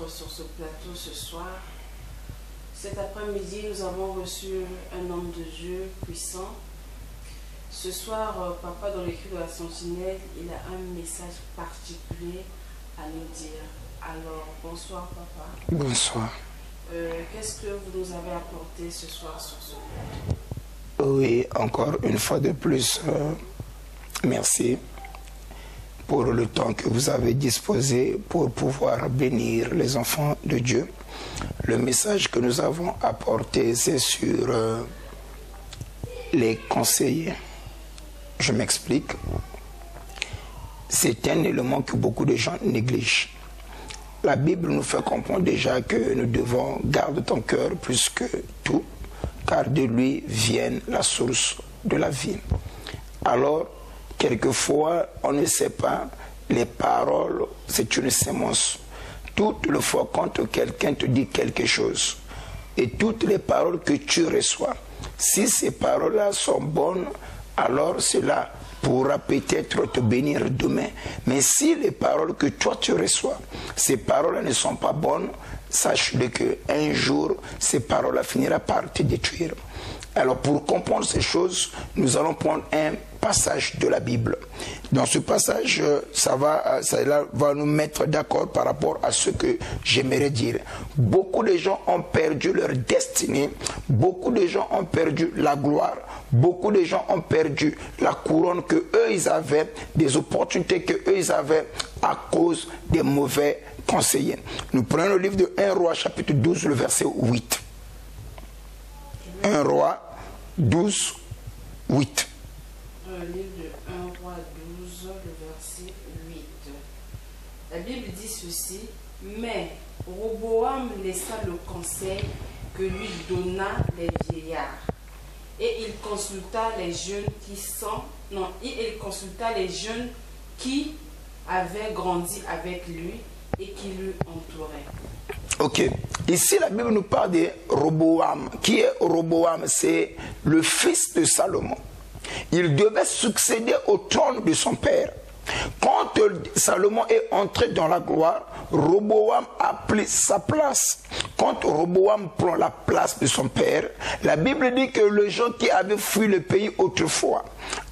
Sur ce plateau ce soir. Cet après-midi, nous avons reçu un homme de Dieu puissant. Ce soir, papa, dans l'écrit de la Sentinelle, il a un message particulier à nous dire. Alors, bonsoir papa. Bonsoir. Qu'est-ce que vous nous avez apporté ce soir sur ce plateau? Oui, encore une fois de plus, merci pour le temps que vous avez disposé pour pouvoir bénir les enfants de Dieu. Le message que nous avons apporté, c'est sur les conseillers. Je m'explique. C'est un élément que beaucoup de gens négligent. La Bible nous fait comprendre déjà que nous devons garder ton cœur plus que tout, car de lui vient la source de la vie. Alors, quelquefois, on ne sait pas, les paroles, c'est une sémence. Toutes les fois quand quelqu'un te dit quelque chose, et toutes les paroles que tu reçois, si ces paroles-là sont bonnes, alors cela pourra peut-être te bénir demain. Mais si les paroles que toi tu reçois, ces paroles ne sont pas bonnes, sache-le qu'un jour, ces paroles finiront par te détruire. Alors pour comprendre ces choses, nous allons prendre un passage de la Bible. Dans ce passage, cela va nous mettre d'accord par rapport à ce que j'aimerais dire. Beaucoup de gens ont perdu leur destinée, beaucoup de gens ont perdu la gloire, beaucoup de gens ont perdu la couronne que eux ils avaient, des opportunités que eux ils avaient à cause des mauvais conseillers. Nous prenons le livre de 1 Roi chapitre 12, le verset 8. 1 Roi 12, 8. Le livre de 1 Roi 12, le verset 8. La Bible dit ceci: mais Roboam laissa le conseil que lui donna les vieillards, et il consulta les jeunes qui avaient grandi avec lui et qui lui entouraient. Ok. Ici, la Bible nous parle de Roboam. Qui est Roboam? C'est le fils de Salomon. Il devait succéder au trône de son père. Quand Salomon est entré dans la gloire, Roboam a pris sa place. Quand Roboam prend la place de son père, la Bible dit que les gens qui avaient fui le pays autrefois,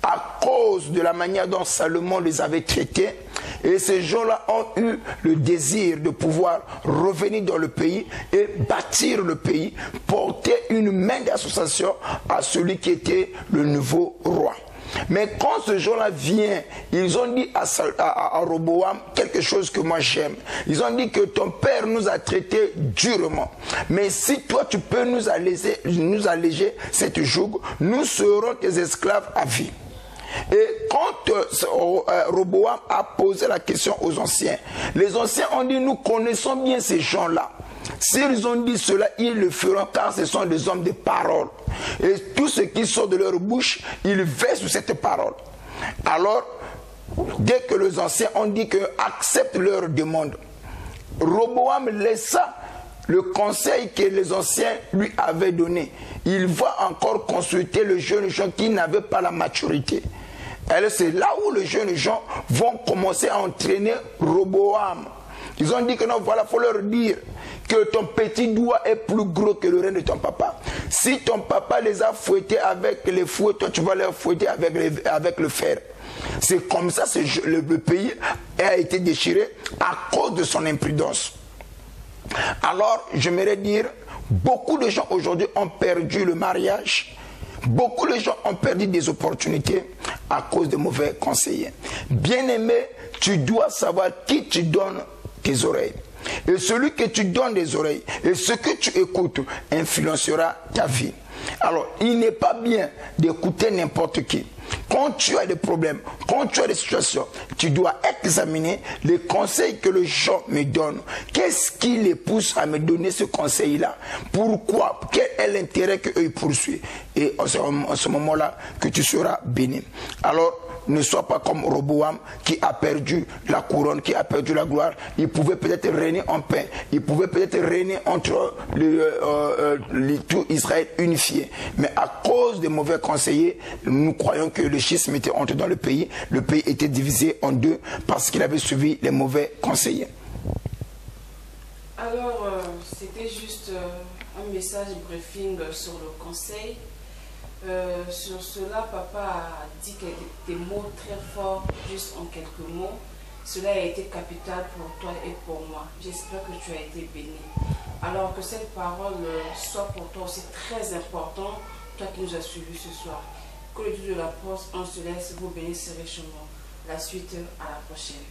à cause de la manière dont Salomon les avait traités, et ces gens-là ont eu le désir de pouvoir revenir dans le pays et bâtir le pays, porter une main d'association à celui qui était le nouveau roi. Mais quand ce jour-là vient, ils ont dit à Roboam quelque chose que moi j'aime. Ils ont dit que ton père nous a traités durement. Mais si toi tu peux nous alléger cette joug, nous serons tes esclaves à vie. Et quand Roboam a posé la question aux anciens, les anciens ont dit: nous connaissons bien ces gens-là. S'ils ont dit cela, ils le feront, car ce sont des hommes de parole. Et tout ce qui sort de leur bouche, ils versent sur cette parole. Alors, dès que les anciens ont dit que acceptent leur demande, Roboam laissa le conseil que les anciens lui avaient donné. Il va encore consulter les jeunes gens qui n'avaient pas la maturité. Et c'est là où les jeunes gens vont commencer à entraîner Roboam. Ils ont dit que non, voilà, il faut leur dire que ton petit doigt est plus gros que le rein de ton papa. Si ton papa les a fouettés avec les fouets, toi tu vas les fouetter avec le fer. C'est comme ça que le pays a été déchiré à cause de son imprudence. Alors, j'aimerais dire, beaucoup de gens aujourd'hui ont perdu le mariage. Beaucoup de gens ont perdu des opportunités à cause de mauvais conseillers. Bien-aimé, tu dois savoir qui tu donnes tes oreilles. Et celui que tu donnes des oreilles et ce que tu écoutes influencera ta vie. Alors, il n'est pas bien d'écouter n'importe qui. Quand tu as des problèmes, quand tu as des situations, tu dois examiner les conseils que les gens me donnent. Qu'est-ce qui les pousse à me donner ce conseil-là? Pourquoi? Quel est l'intérêt qu'eux poursuivent? Et en ce moment-là, que tu seras béni. Alors, ne sois pas comme Roboam qui a perdu la couronne, qui a perdu la gloire. Il pouvait peut-être régner en paix. Il pouvait peut-être régner entre tout Israël unifié. Mais à cause des mauvais conseillers, nous croyons que le schisme était entré dans le pays. Le pays était divisé en deux parce qu'il avait suivi les mauvais conseillers. Alors, c'était juste un message briefing sur le conseil. Sur cela, papa a dit des mots très forts, juste en quelques mots. Cela a été capital pour toi et pour moi. J'espère que tu as été béni. Alors que cette parole soit pour toi aussi très important, toi qui nous as suivis ce soir. Que le Dieu de la poste en céleste vous bénisse richement. La suite à la prochaine.